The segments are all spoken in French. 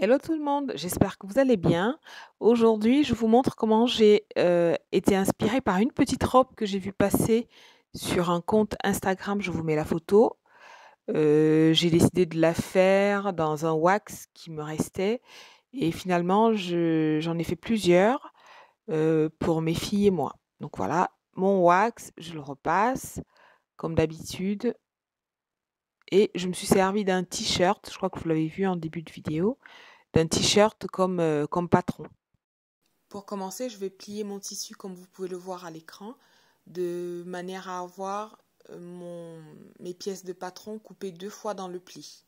Hello tout le monde, j'espère que vous allez bien. Aujourd'hui, je vous montre comment j'ai été inspirée par une petite robe que j'ai vue passer sur un compte Instagram. Je vous mets la photo. J'ai décidé de la faire dans un wax qui me restait et finalement, j'en ai fait plusieurs pour mes filles et moi. Donc voilà, mon wax, je le repasse comme d'habitude et je me suis servi d'un t-shirt, je crois que vous l'avez vu en début de vidéo, d'un t-shirt comme patron. Pour commencer, je vais plier mon tissu comme vous pouvez le voir à l'écran, de manière à avoir mes pièces de patron coupées 2 fois dans le pli.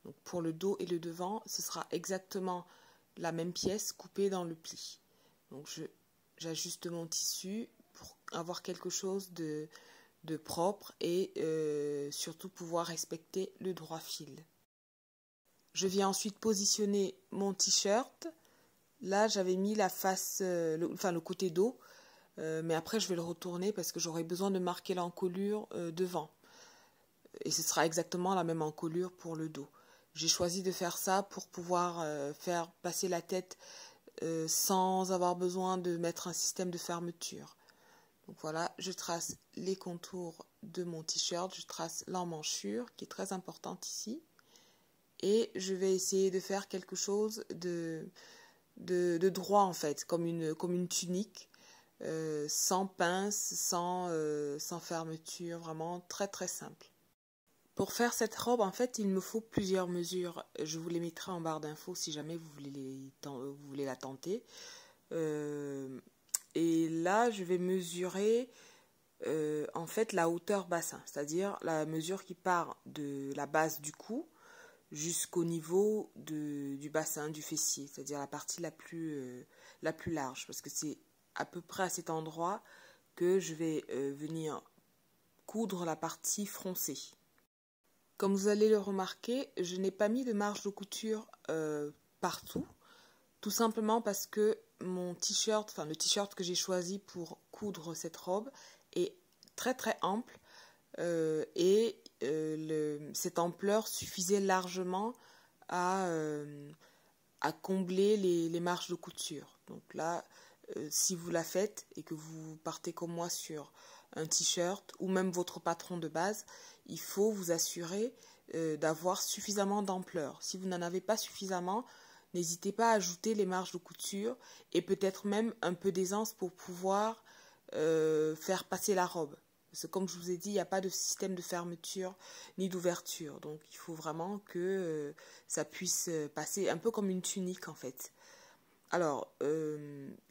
Donc pour le dos et le devant, ce sera exactement la même pièce coupée dans le pli. Donc j'ajuste mon tissu pour avoir quelque chose de propre et surtout pouvoir respecter le droit fil. Je viens ensuite positionner mon t-shirt. Là, j'avais mis la face, le côté dos, mais après, je vais le retourner parce que j'aurai besoin de marquer l'encolure devant. Et ce sera exactement la même encolure pour le dos. J'ai choisi de faire ça pour pouvoir faire passer la tête sans avoir besoin de mettre un système de fermeture. Donc voilà, je trace les contours de mon t-shirt, je trace l'emmanchure qui est très importante ici. Et je vais essayer de faire quelque chose de droit en fait, comme une tunique, sans pince, sans fermeture, vraiment très très simple. Pour faire cette robe, en fait, il me faut plusieurs mesures. Je vous les mettrai en barre d'infos si jamais vous voulez la tenter. Et là, je vais mesurer en fait la hauteur bassin, c'est-à-dire la mesure qui part de la base du cou jusqu'au niveau du bassin, du fessier, c'est-à-dire la partie la plus large, parce que c'est à peu près à cet endroit que je vais venir coudre la partie froncée. Comme vous allez le remarquer, je n'ai pas mis de marge de couture partout, tout simplement parce que mon t-shirt, enfin le t-shirt que j'ai choisi pour coudre cette robe est très très ample et cette ampleur suffisait largement à combler les marges de couture. Donc là, si vous la faites et que vous partez comme moi sur un t-shirt ou même votre patron de base, il faut vous assurer d'avoir suffisamment d'ampleur. Si vous n'en avez pas suffisamment, n'hésitez pas à ajouter les marges de couture et peut-être même un peu d'aisance pour pouvoir faire passer la robe. Parce que comme je vous ai dit, il n'y a pas de système de fermeture ni d'ouverture. Donc il faut vraiment que ça puisse passer un peu comme une tunique en fait. Alors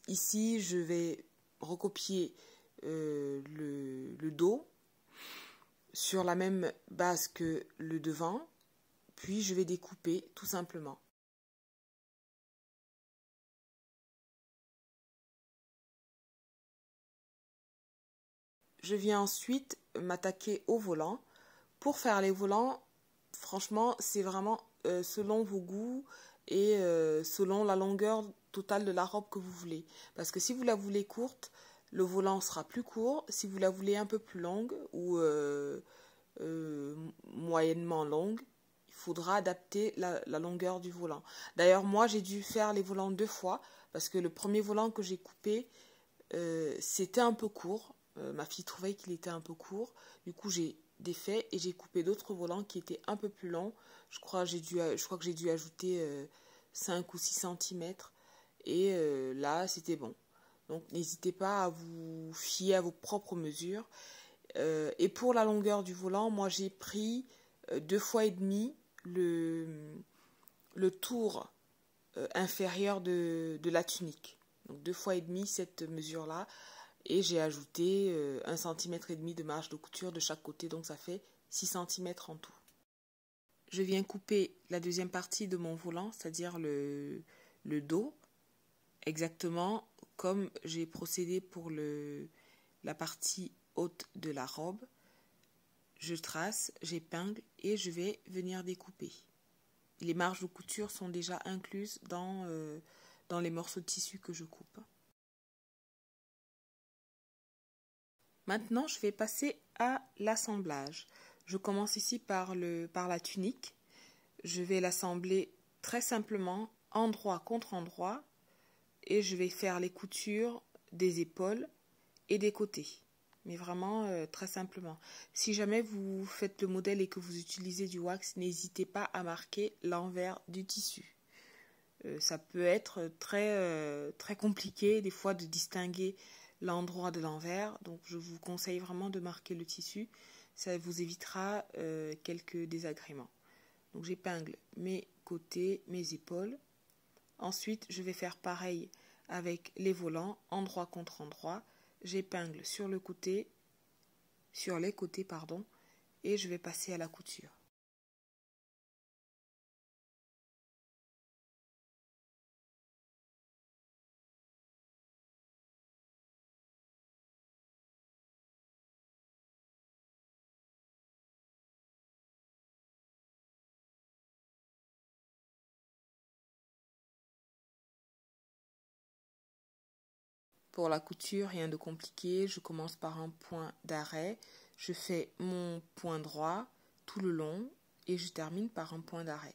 ici, je vais recopier le dos sur la même base que le devant. Puis je vais découper tout simplement. Je viens ensuite m'attaquer au volant. Pour faire les volants, franchement, c'est vraiment selon vos goûts et selon la longueur totale de la robe que vous voulez. Parce que si vous la voulez courte, le volant sera plus court. Si vous la voulez un peu plus longue ou moyennement longue, il faudra adapter la longueur du volant. D'ailleurs, moi, j'ai dû faire les volants 2 fois parce que le premier volant que j'ai coupé, c'était un peu court. Ma fille trouvait qu'il était un peu court. Du coup, j'ai défait et j'ai coupé d'autres volants qui étaient un peu plus longs. Je crois que j'ai dû ajouter 5 ou 6 cm. Et là, c'était bon. Donc, n'hésitez pas à vous fier à vos propres mesures. Et pour la longueur du volant, moi, j'ai pris 2 fois et demi le tour inférieur de la tunique. Donc 2 fois et demi cette mesure-là. Et j'ai ajouté 1,5 cm de marge de couture de chaque côté. Donc ça fait 6 cm en tout. Je viens couper la deuxième partie de mon volant, c'est-à-dire le dos, exactement comme j'ai procédé pour la partie haute de la robe. Je trace, j'épingle et je vais venir découper. Les marges de couture sont déjà incluses dans les morceaux de tissu que je coupe. Maintenant, je vais passer à l'assemblage. Je commence ici par la tunique. Je vais l'assembler très simplement endroit contre endroit et je vais faire les coutures des épaules et des côtés. Mais vraiment très simplement. Si jamais vous faites le modèle et que vous utilisez du wax, n'hésitez pas à marquer l'envers du tissu. Ça peut être très compliqué des fois de distinguer l'endroit de l'envers. Donc je vous conseille vraiment de marquer le tissu. Ça vous évitera quelques désagréments. Donc j'épingle mes côtés, mes épaules. Ensuite, je vais faire pareil avec les volants, endroit contre endroit. J'épingle sur le côté, sur les côtés, pardon, et je vais passer à la couture. Pour la couture, rien de compliqué, je commence par un point d'arrêt, je fais mon point droit tout le long et je termine par un point d'arrêt.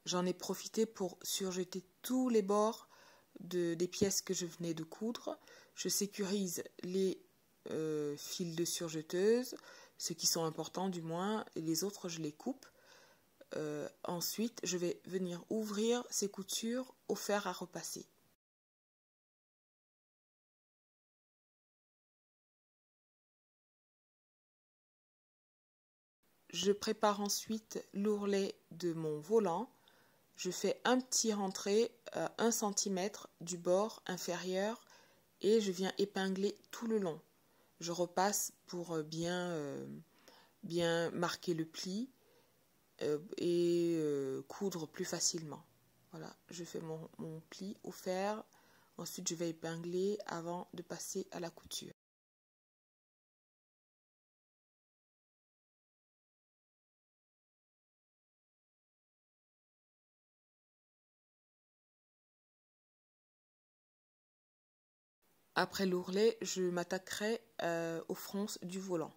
J'en ai profité pour surjeter tous les bords des pièces que je venais de coudre. Je sécurise les fils de surjeteuse, ceux qui sont importants du moins, et les autres je les coupe. Ensuite, je vais venir ouvrir ces coutures au fer à repasser. Je prépare ensuite l'ourlet de mon volant. Je fais un petit rentré à 1 cm du bord inférieur et je viens épingler tout le long. Je repasse pour bien marquer le pli et coudre plus facilement. Voilà, je fais mon pli au fer. Ensuite, je vais épingler avant de passer à la couture. Après l'ourlet, je m'attaquerai aux fronces du volant.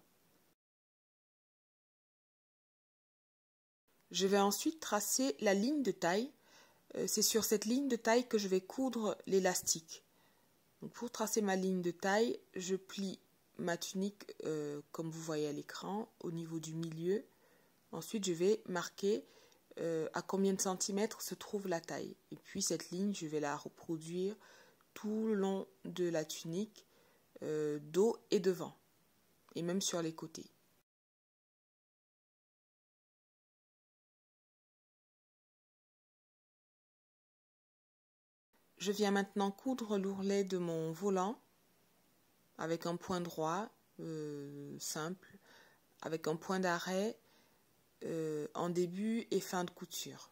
Je vais ensuite tracer la ligne de taille. C'est sur cette ligne de taille que je vais coudre l'élastique. Pour tracer ma ligne de taille, je plie ma tunique comme vous voyez à l'écran au niveau du milieu. Ensuite, je vais marquer à combien de centimètres se trouve la taille. Et puis cette ligne, je vais la reproduire tout le long de la tunique, dos et devant, et même sur les côtés. Je viens maintenant coudre l'ourlet de mon volant avec un point droit simple, avec un point d'arrêt en début et fin de couture.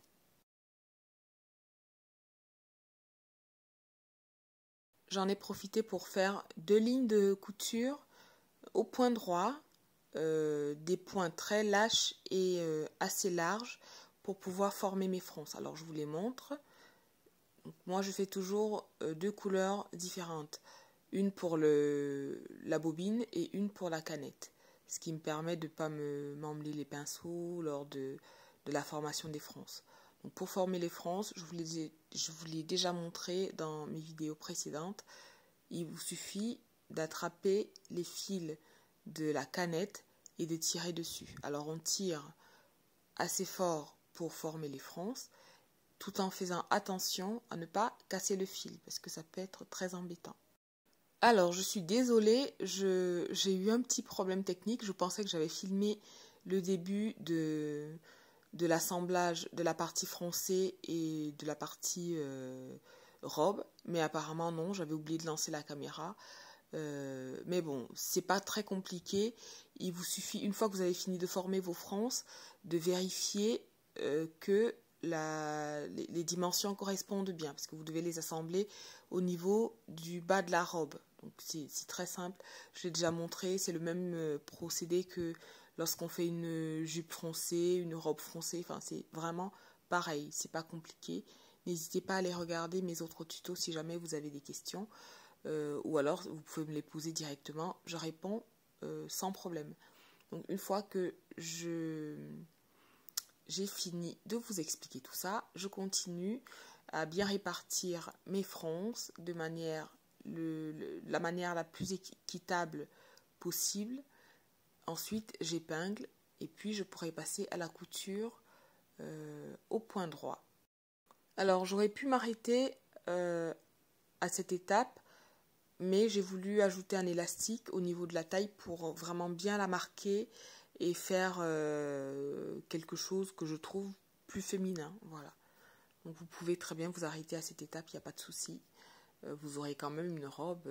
J'en ai profité pour faire 2 lignes de couture au point droit, des points très lâches et assez larges pour pouvoir former mes fronces. Alors je vous les montre. Donc, moi je fais toujours 2 couleurs différentes, une pour la bobine et une pour la canette, ce qui me permet de ne pas m'emmêler les pinceaux lors de la formation des fronces. Donc, pour former les fronces, je vous l'ai déjà montré dans mes vidéos précédentes, il vous suffit d'attraper les fils de la canette et de tirer dessus. Alors on tire assez fort pour former les fronces, tout en faisant attention à ne pas casser le fil, parce que ça peut être très embêtant. Alors, je suis désolée, j'ai eu un petit problème technique. Je pensais que j'avais filmé le début de l'assemblage de la partie froncée et de la partie robe, mais apparemment non, j'avais oublié de lancer la caméra. Mais bon, c'est pas très compliqué. Il vous suffit, une fois que vous avez fini de former vos fronces, de vérifier que les dimensions correspondent bien, parce que vous devez les assembler au niveau du bas de la robe. Donc c'est très simple, je l'ai déjà montré, c'est le même procédé que lorsqu'on fait une jupe froncée, une robe froncée, enfin c'est vraiment pareil, c'est pas compliqué. N'hésitez pas à aller regarder mes autres tutos si jamais vous avez des questions, ou alors vous pouvez me les poser directement, je réponds sans problème. Donc une fois que j'ai fini de vous expliquer tout ça, je continue à bien répartir mes fronces de manière la manière la plus équitable possible. Ensuite, j'épingle et puis je pourrai passer à la couture au point droit. Alors, j'aurais pu m'arrêter à cette étape, mais j'ai voulu ajouter un élastique au niveau de la taille pour vraiment bien la marquer et faire quelque chose que je trouve plus féminin. Voilà. Donc, vous pouvez très bien vous arrêter à cette étape, il n'y a pas de souci. Vous aurez quand même une robe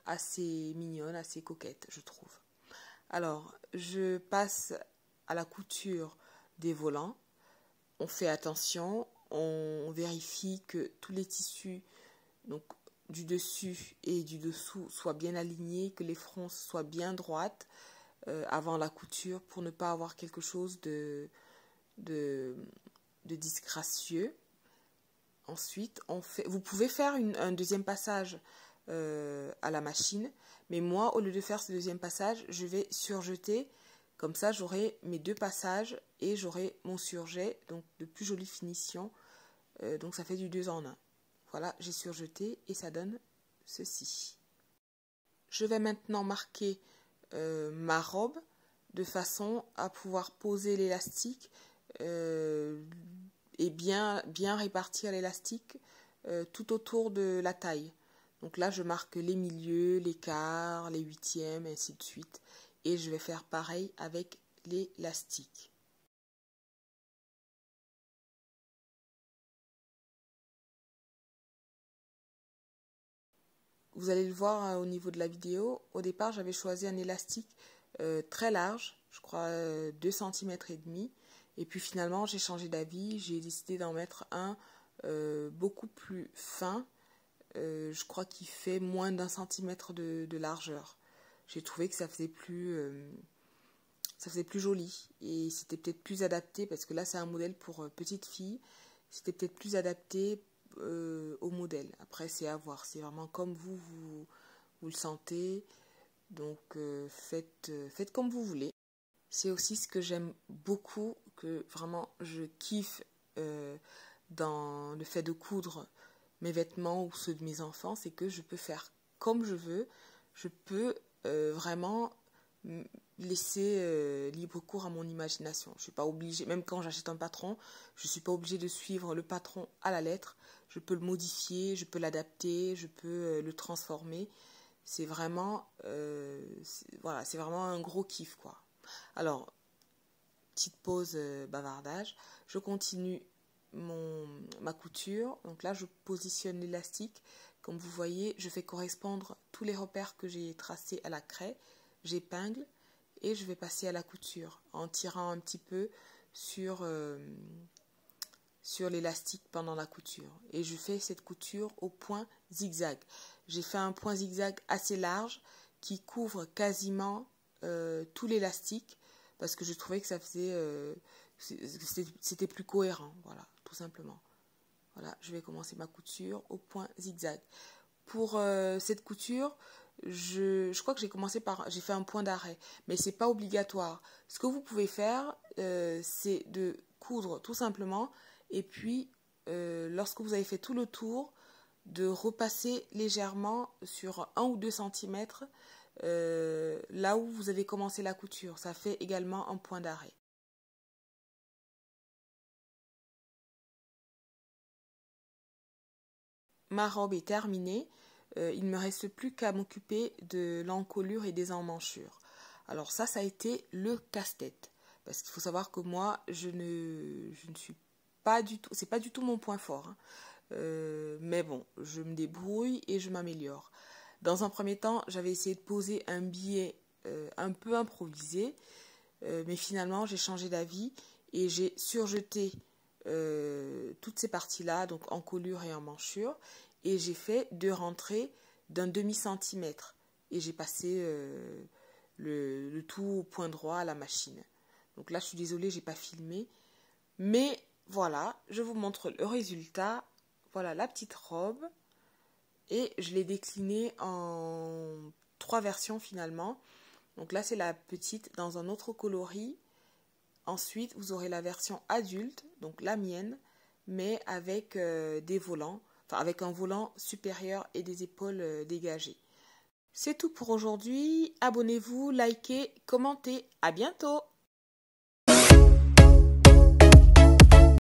assez mignonne, assez coquette, je trouve. Alors, je passe à la couture des volants. On fait attention, on vérifie que tous les tissus, donc du dessus et du dessous, soient bien alignés, que les fronces soient bien droites avant la couture pour ne pas avoir quelque chose de disgracieux. Ensuite, vous pouvez faire un deuxième passage à la machine, mais moi, au lieu de faire ce deuxième passage, je vais surjeter. Comme ça, j'aurai mes deux passages et j'aurai mon surjet, donc de plus jolie finition. Donc ça fait du 2 en 1. Voilà, j'ai surjeté et ça donne ceci. Je vais maintenant marquer ma robe de façon à pouvoir poser l'élastique et bien répartir l'élastique tout autour de la taille. Donc là, je marque les milieux, les quarts, les huitièmes, et ainsi de suite. Et je vais faire pareil avec l'élastique. Vous allez le voir au niveau de la vidéo. Au départ, j'avais choisi un élastique très large, je crois 2 cm et demi. Et puis finalement, j'ai changé d'avis. J'ai décidé d'en mettre un beaucoup plus fin. Je crois qu'il fait moins d'1 centimètre de largeur. J'ai trouvé que ça faisait plus joli et c'était peut-être plus adapté parce que là c'est un modèle pour petite fille. C'était peut-être plus adapté au modèle. Après c'est à voir, c'est vraiment comme vous le sentez. Donc faites comme vous voulez. C'est aussi ce que j'aime beaucoup, que vraiment je kiffe dans le fait de coudre mes vêtements ou ceux de mes enfants, c'est que je peux faire comme je veux. Je peux vraiment laisser libre cours à mon imagination. Je suis pas obligée, même quand j'achète un patron, je suis pas obligée de suivre le patron à la lettre. Je peux le modifier, je peux l'adapter, je peux le transformer. C'est vraiment, voilà, c'est vraiment un gros kiff, quoi. Alors, petite pause bavardage. Je continue ma couture. Donc là, je positionne l'élastique. Comme vous voyez, je fais correspondre tous les repères que j'ai tracés à la craie. J'épingle et je vais passer à la couture en tirant un petit peu sur l'élastique pendant la couture. Et je fais cette couture au point zigzag. J'ai fait un point zigzag assez large qui couvre quasiment tout l'élastique parce que je trouvais que ça faisait c'était plus cohérent, voilà, tout simplement. Voilà, je vais commencer ma couture au point zigzag. Pour cette couture, je crois que j'ai fait un point d'arrêt, mais c'est pas obligatoire. Ce que vous pouvez faire, c'est de coudre tout simplement, et puis lorsque vous avez fait tout le tour, de repasser légèrement sur 1 ou 2 cm là où vous avez commencé la couture. Ça fait également un point d'arrêt. Ma robe est terminée. Il ne me reste plus qu'à m'occuper de l'encolure et des emmanchures. Alors ça a été le casse-tête. Parce qu'il faut savoir que moi, je ne suis pas du tout, c'est pas du tout mon point fort. Hein. Mais bon, je me débrouille et je m'améliore. Dans un premier temps, j'avais essayé de poser un billet un peu improvisé. Mais finalement, j'ai changé d'avis et j'ai surjeté toutes ces parties-là, donc encolure et emmanchure, et j'ai fait 2 rentrées d'1/2 centimètre. Et j'ai passé le tout au point droit à la machine. Donc là, je suis désolée, j'ai pas filmé. Mais voilà, je vous montre le résultat. Voilà la petite robe. Et je l'ai déclinée en 3 versions finalement. Donc là, c'est la petite dans un autre coloris. Ensuite, vous aurez la version adulte, donc la mienne, mais avec des volants, enfin avec un volant supérieur et des épaules dégagées. C'est tout pour aujourd'hui. Abonnez-vous, likez, commentez. À bientôt!